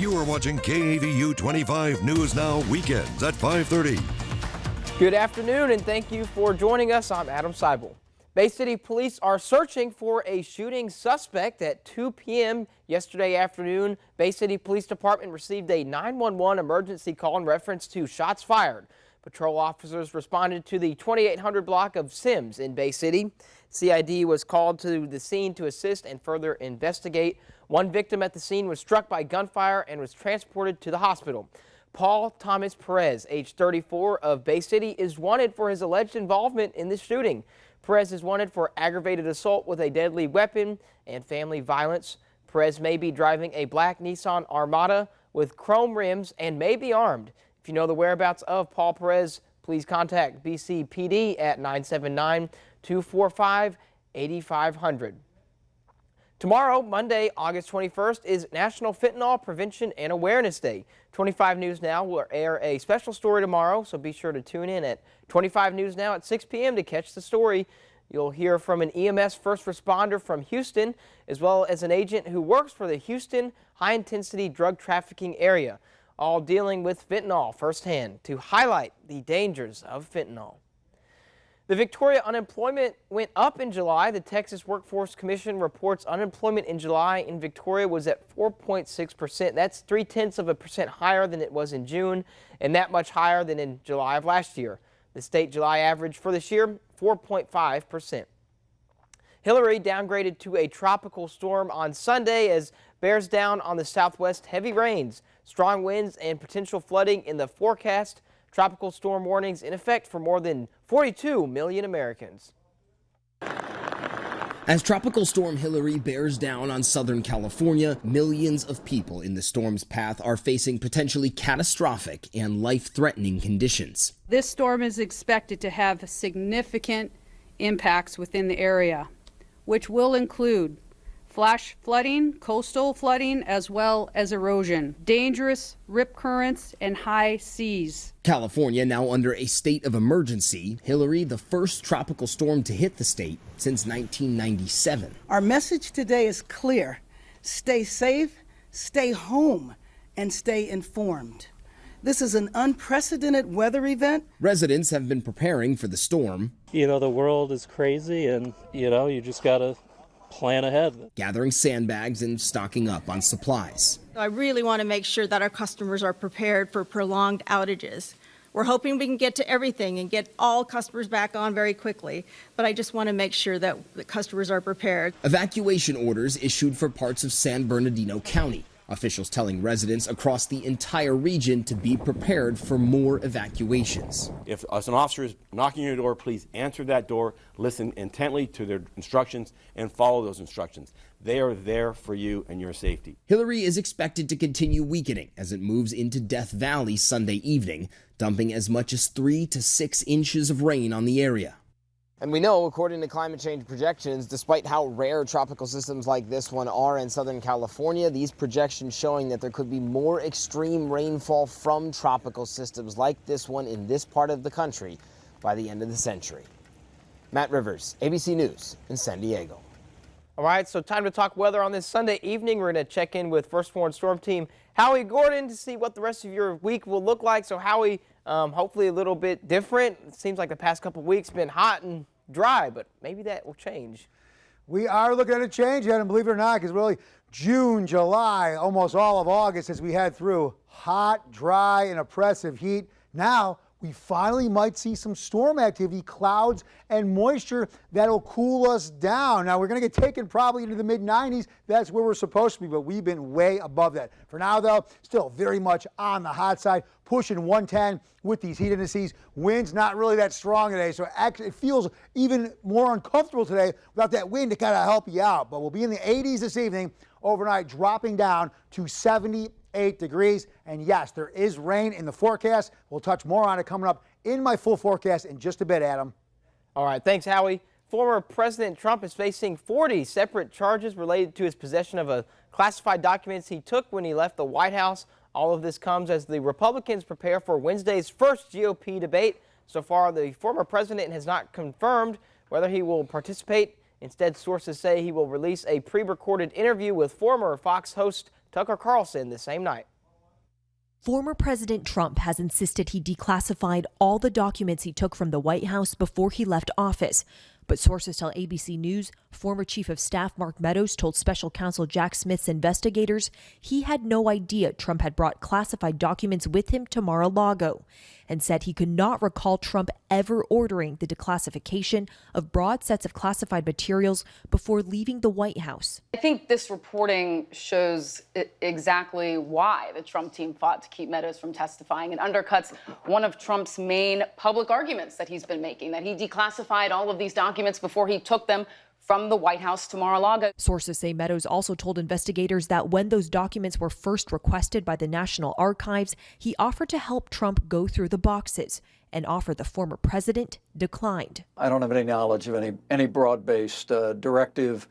You are watching KAVU 25 News Now weekends at 5:30. Good afternoon and thank you for joining us. I'm Adam Seibel. Bay City police are searching for a shooting suspect at 2 p.m. yesterday afternoon. Bay City Police Department received a 911 emergency call in reference to shots fired. Patrol officers responded to the 2800 block of Sims in Bay City. CID was called to the scene to assist and further investigate. One victim at the scene was struck by gunfire and was transported to the hospital. Paul Thomas Perez, age 34, of Bay City, is wanted for his alleged involvement in this shooting. Perez is wanted for aggravated assault with a deadly weapon and family violence. Perez may be driving a black Nissan Armada with chrome rims and may be armed. If you know the whereabouts of Paul Perez, please contact BCPD at 979-245-8500. Tomorrow, Monday, August 21st, is National Fentanyl Prevention and Awareness Day. 25 News Now will air a special story tomorrow, so be sure to tune in at 25 News Now at 6 p.m. to catch the story. You'll hear from an EMS first responder from Houston, as well as an agent who works for the Houston high-intensity drug trafficking area, all dealing with fentanyl firsthand to highlight the dangers of fentanyl. The Victoria unemployment went up in July. The Texas Workforce Commission reports unemployment in July in Victoria was at 4.6%. That's 0.3% higher than it was in June and that much higher than in July of last year. The state July average for this year, 4.5%. Hillary downgraded to a tropical storm on Sunday as bears down on the southwest. Heavy rains, strong winds, and potential flooding in the forecast. Tropical storm warnings in effect for more than 42 million Americans. As Tropical Storm Hillary bears down on Southern California, millions of people in the storm's path are facing potentially catastrophic and life-threatening conditions. This storm is expected to have significant impacts within the area, which will include flash flooding, coastal flooding, as well as erosion, dangerous rip currents, and high seas. California now under a state of emergency. Hillary, the first tropical storm to hit the state since 1997. Our message today is clear. Stay safe, stay home, and stay informed. This is an unprecedented weather event. Residents have been preparing for the storm. You know, the world is crazy and, you just got to plan ahead. Gathering sandbags and stocking up on supplies. I really want to make sure that our customers are prepared for prolonged outages. We're hoping we can get to everything and get all customers back on very quickly, but I just want to make sure that the customers are prepared. Evacuation orders issued for parts of San Bernardino County. Officials telling residents across the entire region to be prepared for more evacuations. If an officer is knocking your door, please answer that door, listen intently to their instructions, and follow those instructions. They are there for you and your safety. Hillary is expected to continue weakening as it moves into Death Valley Sunday evening, dumping as much as 3 to 6 inches of rain on the area. And we know, according to climate change projections, despite how rare tropical systems like this one are in Southern California, these projections showing that there could be more extreme rainfall from tropical systems like this one in this part of the country by the end of the century. Matt Rivers, ABC News in San Diego. All right, so time to talk weather on this Sunday evening. We're going to check in with First Warn Storm Team Howie Gordon to see what the rest of your week will look like. So Howie, hopefully a little bit different. It seems like the past couple of weeks been hot and dry, but maybe that will change. We are looking at a change, Adam, believe it or not, because really June, July, almost all of August as we head through hot, dry, and oppressive heat. Now we finally might see some storm activity, clouds and moisture that'll cool us down. Now we're going to get taken probably into the mid-90s. That's where we're supposed to be, but we've been way above that. For now, though, still very much on the hot side, pushing 110 with these heat indices. Winds not really that strong today, so actually it feels even more uncomfortable today without that wind to kind of help you out. But we'll be in the 80s this evening, overnight dropping down to 78 degrees. And yes, there is rain in the forecast. We'll touch more on it coming up in my full forecast in just a bit, Adam. All right, thanks, Howie. Former President Trump is facing 40 separate charges related to his possession of classified documents he took when he left the White House. All of this comes as the Republicans prepare for Wednesday's first GOP debate. So far, the former president has not confirmed whether he will participate. Instead, sources say he will release a pre-recorded interview with former Fox host Tucker Carlson the same night. Former President Trump has insisted he declassified all the documents he took from the White House before he left office. But sources tell ABC News former Chief of Staff Mark Meadows told Special Counsel Jack Smith's investigators he had no idea Trump had brought classified documents with him to Mar-a-Lago, and said he could not recall Trump ever ordering the declassification of broad sets of classified materials before leaving the White House. I think this reporting shows exactly why the Trump team fought to keep Meadows from testifying and undercuts one of Trump's main public arguments that he's been making, that he declassified all of these documents before he took them from the White House to Mar-a-Lago. Sources say Meadows also told investigators that when those documents were first requested by the National Archives, he offered to help Trump go through the boxes. An offer the former president declined. I don't have any knowledge of any broad-based directive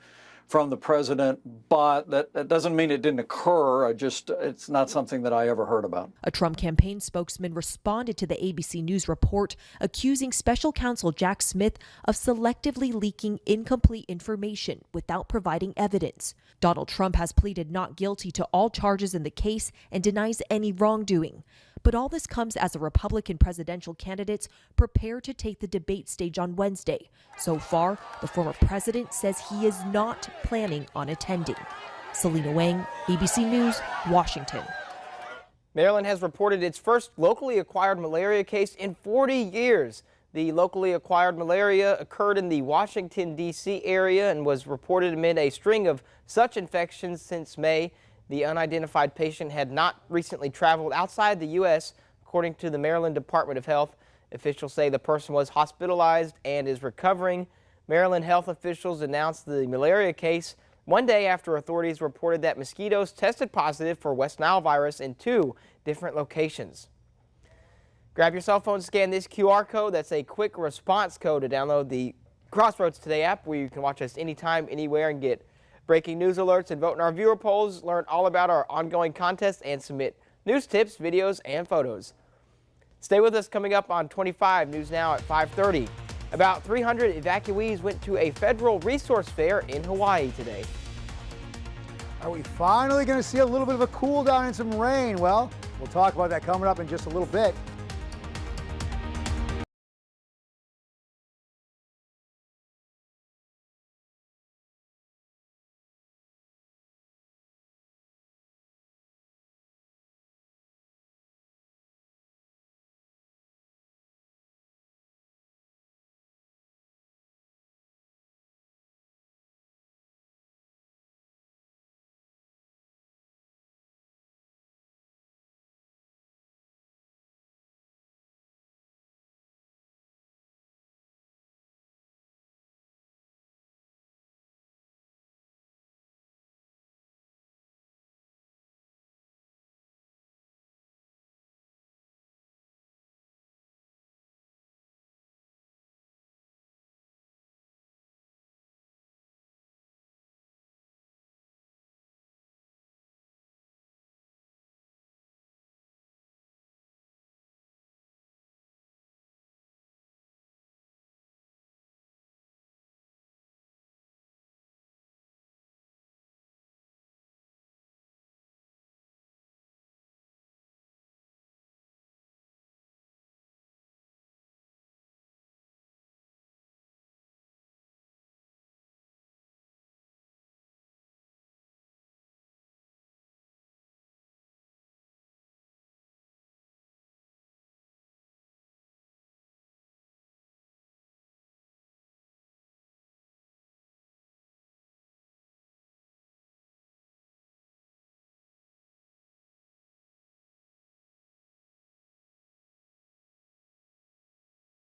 from the president, but that doesn't mean it didn't occur. It's not something that I ever heard about. A Trump campaign spokesman responded to the ABC News report, accusing Special Counsel Jack Smith of selectively leaking incomplete information without providing evidence. Donald Trump has pleaded not guilty to all charges in the case and denies any wrongdoing. But all this comes as the Republican presidential candidates prepare to take the debate stage on Wednesday. So far, the former president says he is not planning on attending. Selena Wang, ABC News, Washington. Maryland has reported its first locally acquired malaria case in 40 years. The locally acquired malaria occurred in the Washington, D.C. area and was reported amid a string of such infections since May. The unidentified patient had not recently traveled outside the U.S., according to the Maryland Department of Health. Officials say the person was hospitalized and is recovering. Maryland health officials announced the malaria case one day after authorities reported that mosquitoes tested positive for West Nile virus in 2 different locations. Grab your cell phone, scan this QR code. That's a quick response code to download the Crossroads Today app, where you can watch us anytime, anywhere, and get breaking news alerts and vote in our viewer polls, learn all about our ongoing contests, and submit news tips, videos, and photos. Stay with us. Coming up on 25 News Now at 5:30. About 300 evacuees went to a federal resource fair in Hawaii today. Are we finally going to see a little bit of a cool down and some rain? Well, we'll talk about that coming up in just a little bit.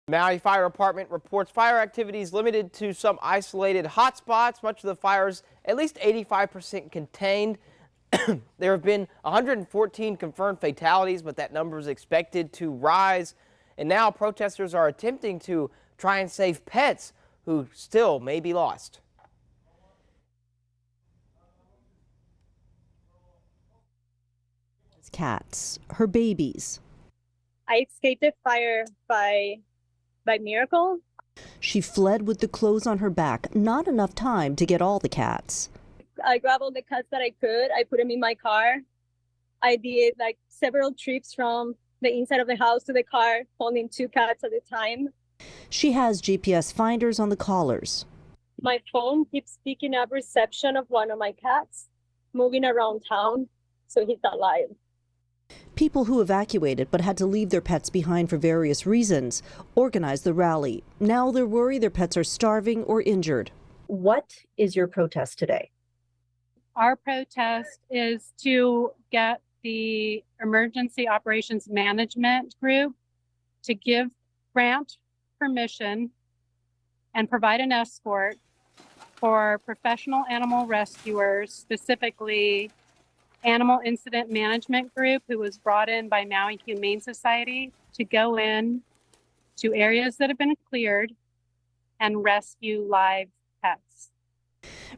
Maui Fire Department reports fire activities limited to some isolated hotspots. Much of the fires, at least 85% contained. There have been 114 confirmed fatalities, but that number is expected to rise. And now protesters are attempting to try and save pets who still may be lost. Cats, her babies. I escaped the fire by miracle. She fled with the clothes on her back, not enough time to get all the cats. I grabbed all the cats that I could. I put them in my car, I did like several trips from the inside of the house to the car, holding 2 cats at a time. She has GPS finders on the collars. My phone keeps picking up reception of one of my cats moving around town, so he's alive. People who evacuated but had to leave their pets behind for various reasons organized the rally. Now they're worried their pets are starving or injured. What is your protest today? Our protest is to get the Emergency Operations Management Group to grant permission and provide an escort for professional animal rescuers, specifically Animal Incident Management Group, who was brought in by Maui Humane Society to go in to areas that have been cleared and rescue live pets.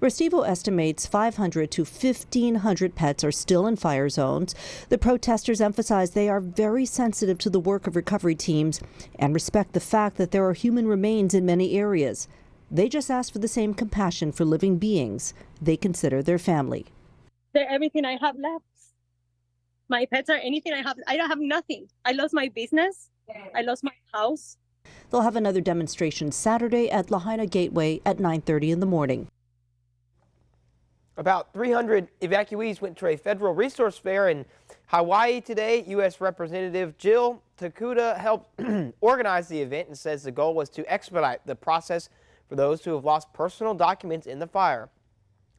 Restivo estimates 500 to 1,500 pets are still in fire zones. The protesters emphasize they are very sensitive to the work of recovery teams and respect the fact that there are human remains in many areas. They just ask for the same compassion for living beings they consider their family. They're everything I have left. My pets are anything I have. I don't have nothing. I lost my business. I lost my house. They'll have another demonstration Saturday at Lahaina Gateway at 9:30 in the morning. About 300 evacuees went to a federal resource fair in Hawaii today. U.S. Representative Jill Takuda helped organize the event and says the goal was to expedite the process for those who have lost personal documents in the fire.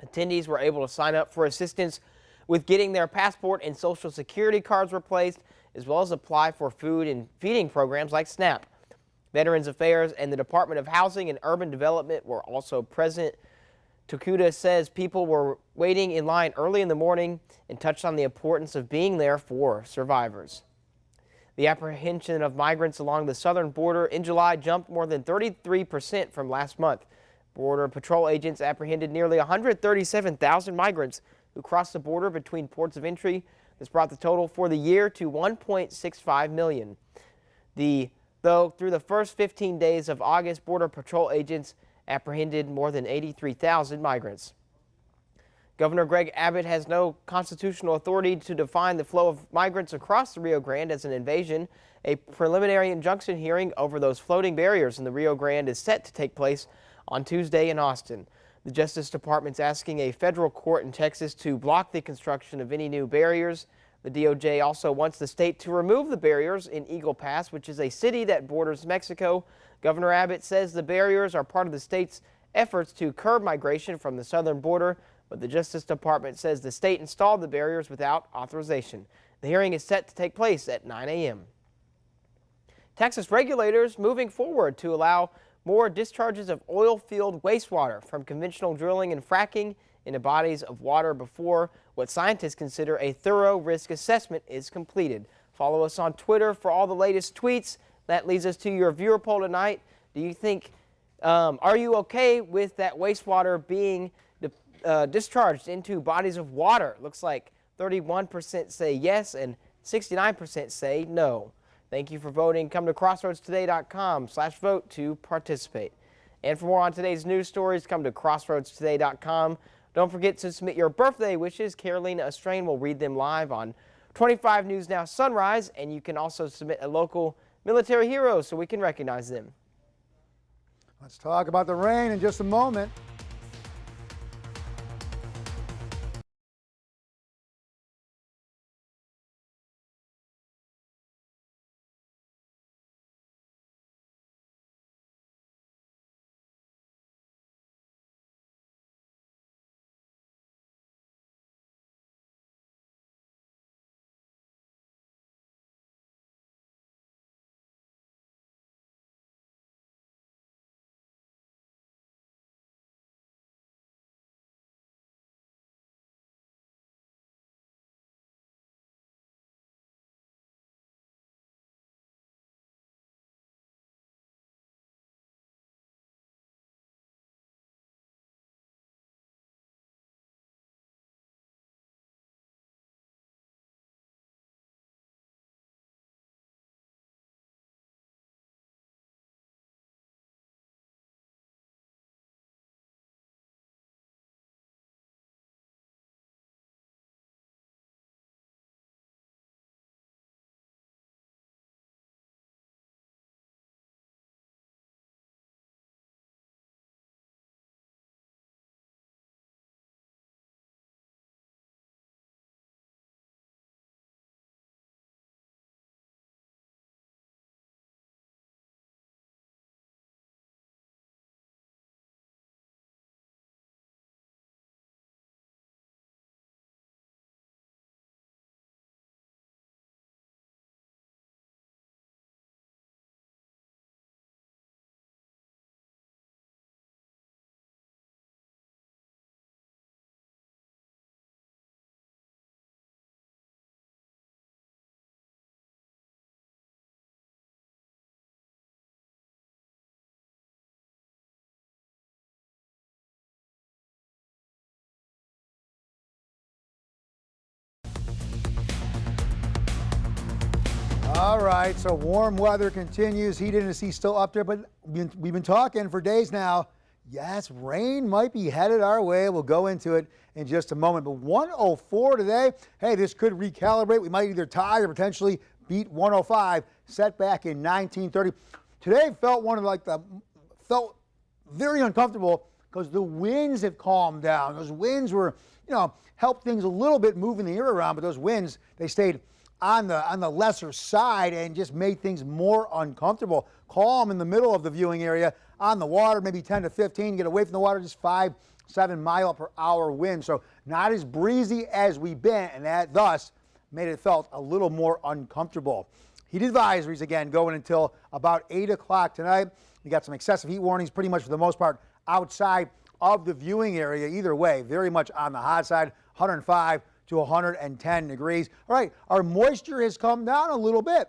Attendees were able to sign up for assistance with getting their passport and social security cards replaced, as well as apply for food and feeding programs like SNAP. Veterans Affairs and the Department of Housing and Urban Development were also present. Takuda says people were waiting in line early in the morning and touched on the importance of being there for survivors. The apprehension of migrants along the southern border in July jumped more than 33% from last month. Border Patrol agents apprehended nearly 137,000 migrants who crossed the border between ports of entry. This brought the total for the year to 1.65 million. Though through the first 15 days of August, Border Patrol agents apprehended more than 83,000 migrants. Governor Greg Abbott has no constitutional authority to define the flow of migrants across the Rio Grande as an invasion. A preliminary injunction hearing over those floating barriers in the Rio Grande is set to take place on Tuesday in Austin. The Justice Department's asking a federal court in Texas to block the construction of any new barriers. The DOJ also wants the state to remove the barriers in Eagle Pass, which is a city that borders Mexico. Governor Abbott says the barriers are part of the state's efforts to curb migration from the southern border, but the Justice Department says the state installed the barriers without authorization. The hearing is set to take place at 9 a.m. Texas regulators moving forward to allow more discharges of oil field wastewater from conventional drilling and fracking into bodies of water before what scientists consider a thorough risk assessment is completed. Follow us on Twitter for all the latest tweets. That leads us to your viewer poll tonight. Do you think, are you okay with that wastewater being discharged into bodies of water? Looks like 31% say yes and 69% say no. Thank you for voting. Come to crossroadstoday.com/vote to participate. And for more on today's news stories, come to crossroadstoday.com. Don't forget to submit your birthday wishes. Carolina Estrain will read them live on 25 News Now Sunrise, and you can also submit a local military hero so we can recognize them. Let's talk about the rain in just a moment. All right, so warm weather continues. Heat index still up there, but we've been talking for days now. Yes, rain might be headed our way. We'll go into it in just a moment. But 104 today, hey, this could recalibrate. We might either tie or potentially beat 105, set back in 1930. Today felt very uncomfortable because the winds have calmed down. Those winds were, helped things a little bit moving the air around, but those winds, they stayed on the lesser side and just made things more uncomfortable. Calm in the middle of the viewing area. On the water, maybe 10 to 15. Get away from the water, just 5-7 mile per hour wind. So not as breezy as we've been, and that thus made it felt a little more uncomfortable. Heat advisories again going until about 8 o'clock tonight. We got some excessive heat warnings pretty much for the most part outside of the viewing area. Either way, very much on the hot side, 105 to 110 degrees. All right, our moisture has come down a little bit.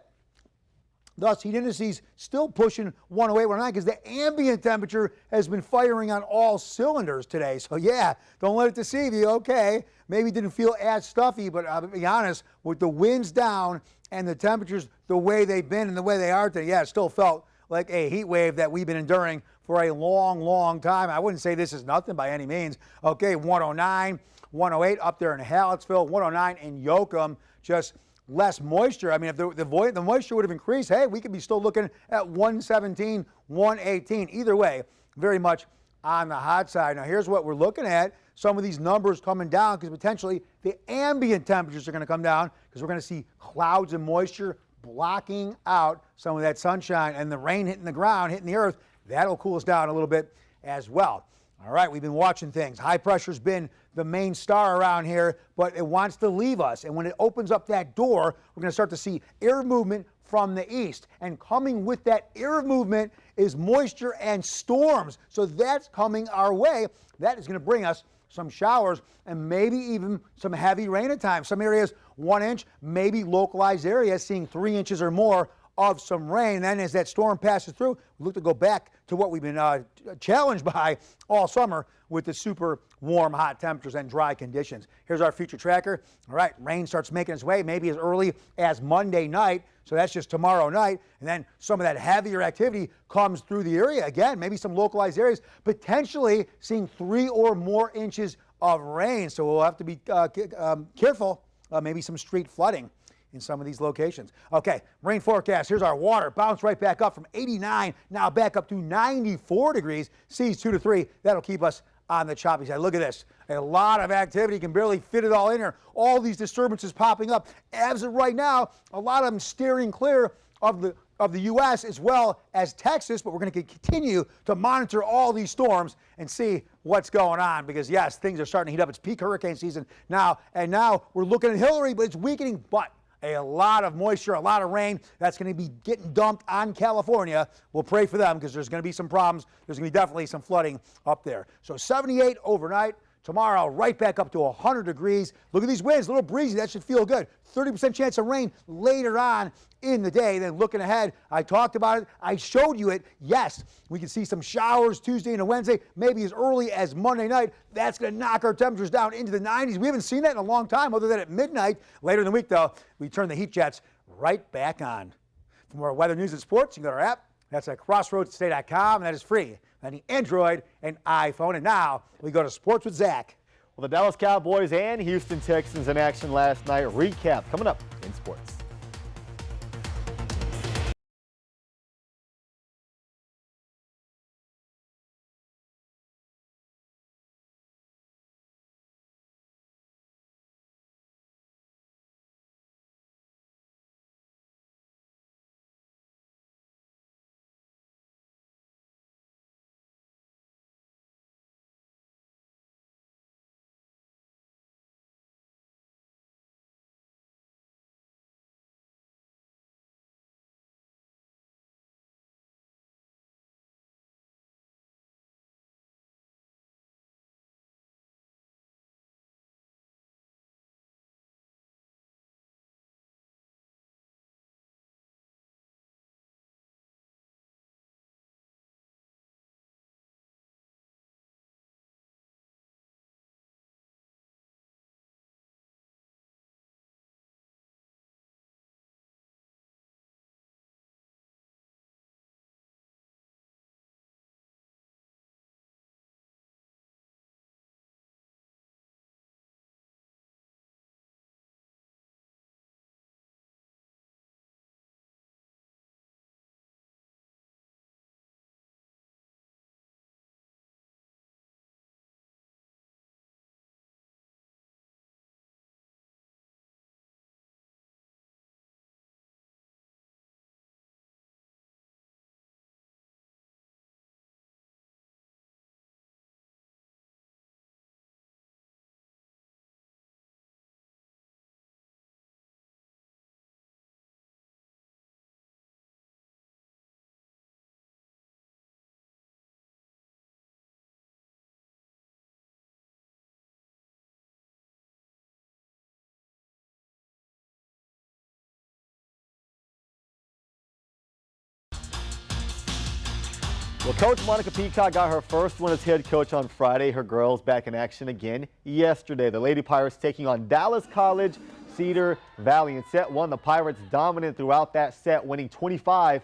Thus, heat indices still pushing 108, 109 because the ambient temperature has been firing on all cylinders today. So, yeah, don't let it deceive you. Okay, maybe it didn't feel as stuffy, but I'll be honest, with the winds down and the temperatures the way they've been and the way they are today, yeah, it still felt like a heat wave that we've been enduring for a long, long time. I wouldn't say this is nothing by any means. Okay, 109, 108 up there in Hallettsville, 109 in Yoakum, just less moisture. I mean, if the moisture would have increased, hey, we could be still looking at 117, 118. Either way, very much on the hot side. Now, here's what we're looking at. Some of these numbers coming down because potentially the ambient temperatures are going to come down because we're going to see clouds and moisture blocking out some of that sunshine, and the rain hitting the ground, hitting the earth. That'll cool us down a little bit as well. All right, we've been watching things. High pressure's been the main star around here, but it wants to leave us. And when it opens up that door, we're going to start to see air movement from the east. And coming with that air movement is moisture and storms. So that's coming our way. That is going to bring us some showers and maybe even some heavy rain at times. Some areas 1 inch, maybe localized areas seeing 3 inches or more of some rain. And then as that storm passes through, we look to go back to what we've been challenged by all summer with the super warm, hot temperatures and dry conditions. Here's our future tracker. All right, rain starts making its way maybe as early as Monday night. So that's just tomorrow night. And then some of that heavier activity comes through the area. Again, maybe some localized areas, potentially seeing 3 or more inches of rain. So we'll have to be careful, maybe some street flooding in some of these locations. Okay, rain forecast. Here's our water. Bounce right back up from 89, now back up to 94 degrees. Seas 2 to 3. That'll keep us on the choppy side. Look at this. A lot of activity. Can barely fit it all in here. All these disturbances popping up. As of right now, a lot of them steering clear of the U.S. as well as Texas, but we're going to continue to monitor all these storms and see what's going on because, yes, things are starting to heat up. It's peak hurricane season now, and now we're looking at Hillary, but it's weakening, but a lot of moisture, a lot of rain. That's going to be getting dumped on California. We'll pray for them because there's going to be some problems. There's going to be definitely some flooding up there. So 78 overnight. Tomorrow, right back up to 100 degrees. Look at these winds, a little breezy. That should feel good. 30% chance of rain later on in the day. Then looking ahead, I talked about it. I showed you it. Yes, we can see some showers Tuesday and Wednesday, maybe as early as Monday night. That's going to knock our temperatures down into the 90s. We haven't seen that in a long time other than at midnight. Later in the week, though, we turn the heat jets right back on. For more weather, news, and sports, you can go to our app. That's at crossroadstoday.com, and that is free on the Android and iPhone. And now we go to Sports with Zach. Well, the Dallas Cowboys and Houston Texans in action last night. Recap coming up in sports. Well, Coach Monica Peacock got her first win as head coach on Friday. Her girls back in action again yesterday. The Lady Pirates taking on Dallas College Cedar Valley. In set one, the Pirates dominant throughout that set, winning 25-15.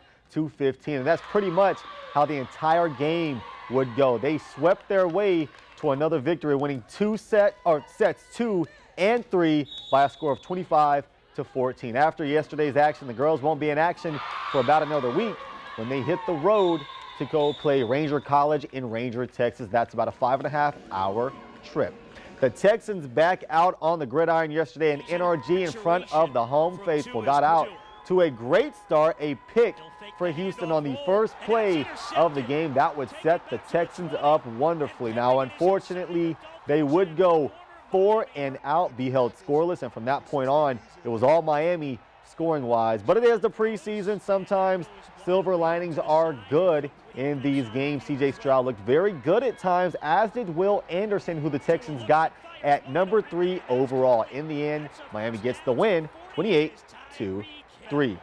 And that's pretty much how the entire game would go. They swept their way to another victory, winning sets 2 and 3 by a score of 25-14. After yesterday's action, the girls won't be in action for about another week when they hit the road to go play Ranger College in Ranger, Texas. That's about a 5.5-hour trip. The Texans back out on the gridiron yesterday in NRG in front of the home faithful. Got out to a great start, a pick for Houston on the first play of the game. That would set the Texans up wonderfully. Now, unfortunately, they would go 4 and out, be held scoreless, and from that point on, it was all Miami scoring-wise. But it is the preseason. Sometimes silver linings are good in these games. C.J. Stroud looked very good at times, as did Will Anderson, who the Texans got at number 3 overall. In the end, Miami gets the win, 28-3.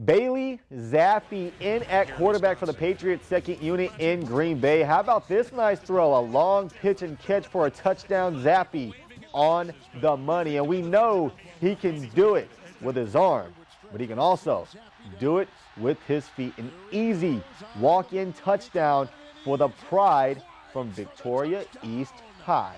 Bailey Zappi in at quarterback for the Patriots' second unit in Green Bay. How about this nice throw? A long pitch and catch for a touchdown. Zappi on the money. And we know he can do it with his arm, but he can also do it with his feet. An easy walk-in touchdown for the Pride from Victoria East High.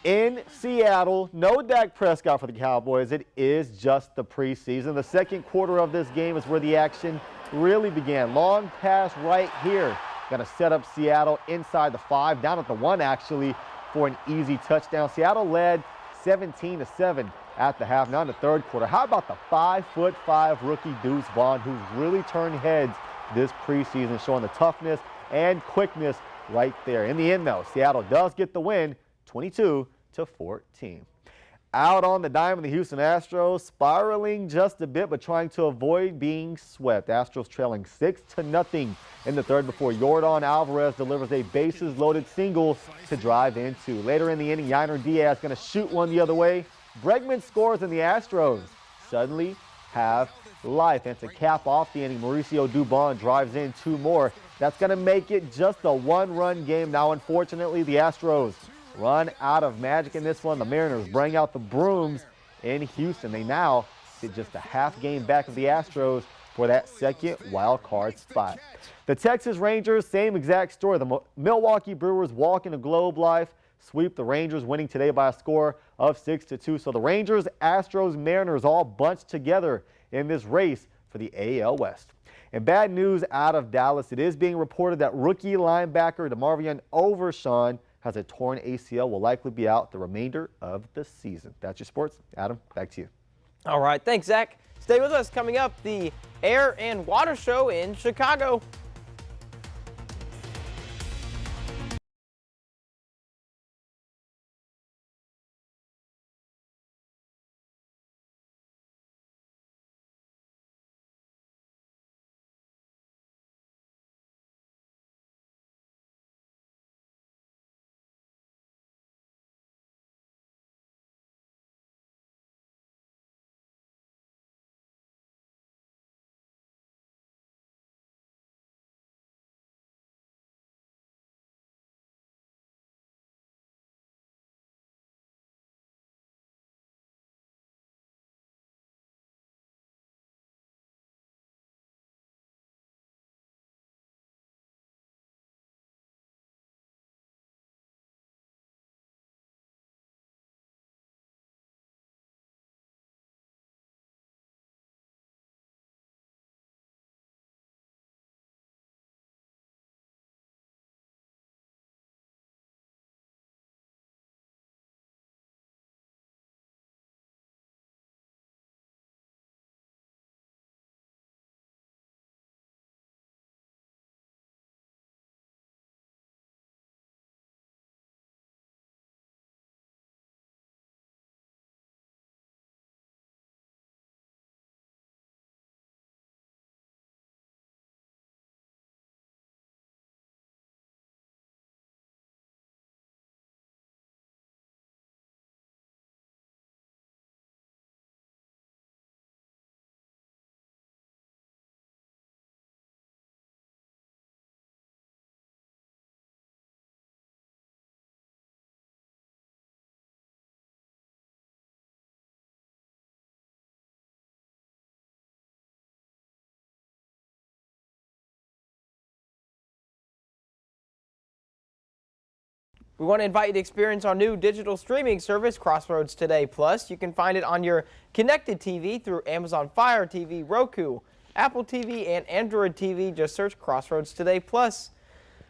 In Seattle, no Dak Prescott for the Cowboys. It is just the preseason. The second quarter of this game is where the action really began. Long pass right here. Going to set up Seattle inside the 5, down at the 1 actually, for an easy touchdown. Seattle led 17-7 at the half. Now in the third quarter, how about the 5'5" rookie Deuce Vaughn, who's really turned heads this preseason, showing the toughness and quickness right there. In the end, though, Seattle does get the win, 22-14. Out on the diamond, the Houston Astros spiraling just a bit, but trying to avoid being swept. Astros trailing 6-0 in the third before Yordan Alvarez delivers a bases-loaded single to drive in 2. Later in the inning, Yainer Diaz going to shoot one the other way. Bregman scores, and the Astros suddenly have life. And to cap off the inning, Mauricio Dubon drives in 2 more. That's going to make it just a 1-run game. Now, unfortunately, the Astros run out of magic in this one. The Mariners bring out the brooms in Houston. They now sit just a half game back of the Astros for that second wild card spot. The Texas Rangers, same exact story. The Milwaukee Brewers walk into Globe Life, sweep the Rangers, winning today by a score of 6-2. So the Rangers, Astros, Mariners all bunched together in this race for the AL West. And bad news out of Dallas. It is being reported that rookie linebacker DeMarvion Overshawn has a torn ACL, will likely be out the remainder of the season. That's your sports. Adam, back to you. All right, thanks, Zach. Stay with us. Coming up, the Air and Water Show in Chicago. We want to invite you to experience our new digital streaming service, Crossroads Today Plus. You can find it on your connected TV through Amazon Fire TV, Roku, Apple TV, and Android TV. Just search Crossroads Today Plus.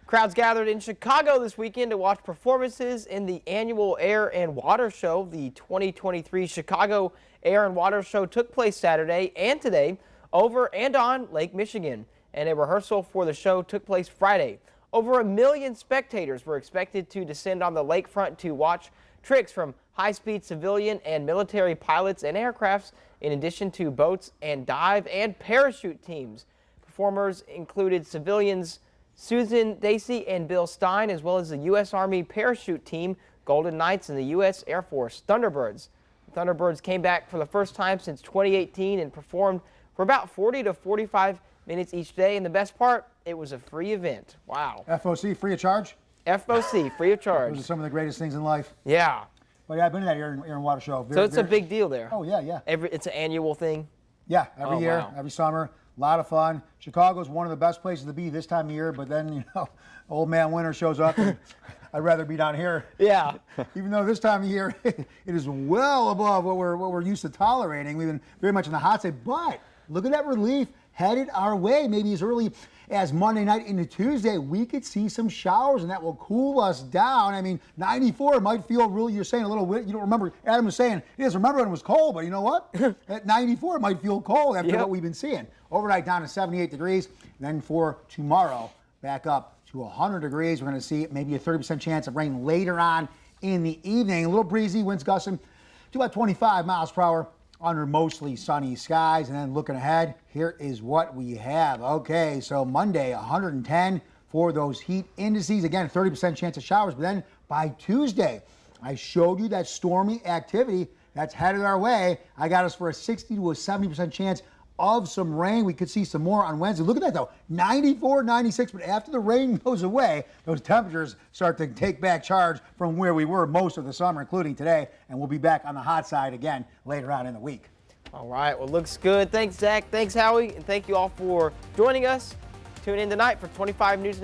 Crowds gathered in Chicago this weekend to watch performances in the annual Air and Water Show. The 2023 Chicago Air and Water Show took place Saturday and today over and on Lake Michigan, and a rehearsal for the show took place Friday. Over 1 million spectators were expected to descend on the lakefront to watch tricks from high-speed civilian and military pilots and aircrafts, in addition to boats and dive and parachute teams. Performers included civilians Susan Dacey and Bill Stein, as well as the U.S. Army parachute team, Golden Knights, and the U.S. Air Force Thunderbirds. The Thunderbirds came back for the first time since 2018 and performed for about 40 to 45 minutes each day, and the best part, it was a free event. Wow. FOC, free of charge? FOC, free of charge. Those are some of the greatest things in life. Yeah. But yeah, I've been to that Air and Water Show. So it's a big deal there. Oh, yeah, yeah. It's an annual thing? Yeah, every year, wow. every summer. A lot of fun. Chicago's one of the best places to be this time of year, but then, old man winter shows up, and I'd rather be down here. Yeah. Even though this time of year, it is well above what we're used to tolerating. We've been very much in the hot side, but look at that relief headed our way. Maybe as early as Monday night into Tuesday, we could see some showers, and that will cool us down. I mean, 94 might feel really, you're saying a little, you don't remember, Adam was saying, he doesn't remember when it was cold, but you know what? At 94, it might feel cold after what we've been seeing. Overnight down to 78 degrees, then for tomorrow, back up to 100 degrees. We're going to see maybe a 30% chance of rain later on in the evening. A little breezy, winds gusting to about 25 miles per hour under mostly sunny skies. And then looking ahead, here is what we have. Okay, so Monday, 110 for those heat indices. Again, 30% chance of showers. But then by Tuesday, I showed you that stormy activity that's headed our way. I got us for a 60 to a 70% chance of some rain. We could see some more on Wednesday. Look at that, though. 94, 96. But after the rain goes away, those temperatures start to take back charge from where we were most of the summer, including today. And we'll be back on the hot side again later on in the week. All right. Well, looks good. Thanks, Zach. Thanks, Howie. And thank you all for joining us. Tune in tonight for 25 News.